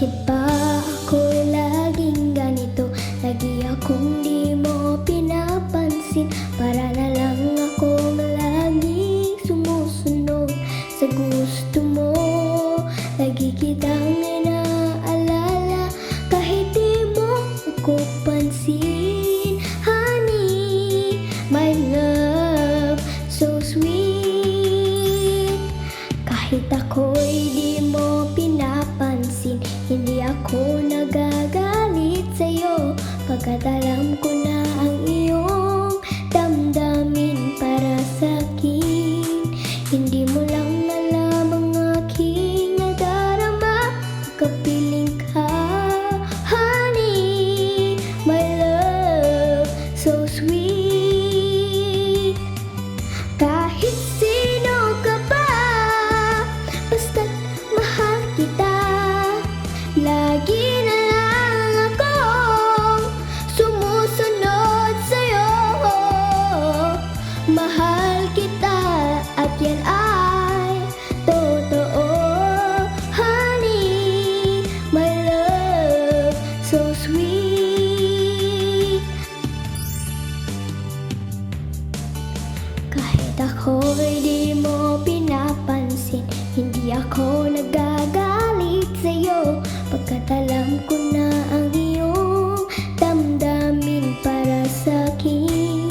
Bakit ba ako'y laging ganito? Lagi akong di mo pinapansin. Para na lang akong laging sumusunod sa gusto mo. Lagi kitang inaalala kahit di mo ako pansin. Honey, my love, so sweet. Kahit ako'y di mo pinapansin, hindi ako nagagalit sa'yo, pagkat alam ko na ang iyong damdamin para sa'kin. Hindi mo lang alam ang aking nadarama, pagkapiling ka. Honey, my love, so sweet. Kahit sino ka pa, basta't mahal kita. Lagi na lang akong sumusunod sa'yo. Mahal kita at yan ay totoo. Honey, my love, so sweet. Kahit ako'y di mo pinapansin, hindi ako nagagalit sa'yo, pagkat alam ko na ang iyong damdamin para sa'kin.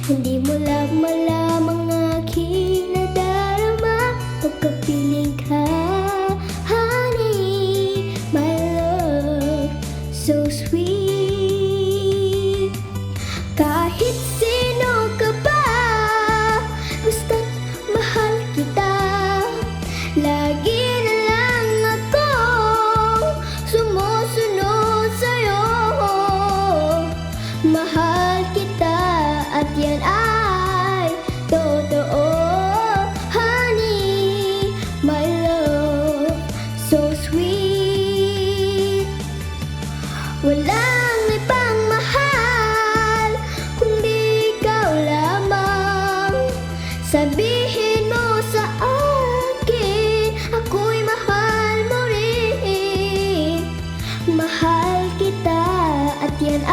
Hindi mo lang malam ang aking nadarama, pagkapiling ka. Honey, my love, so sweet. Kahit sino ka pa, basta't mahal kita. Lagi na lang akong sumusunod sa'yo. Mahal kita at yan ay totoo. Honey, my love, so sweet. Walang ibang mahal kundi ikaw lamang. Sabihin mo sa akin, ako'y mahal mo rin. Mahal kita at yan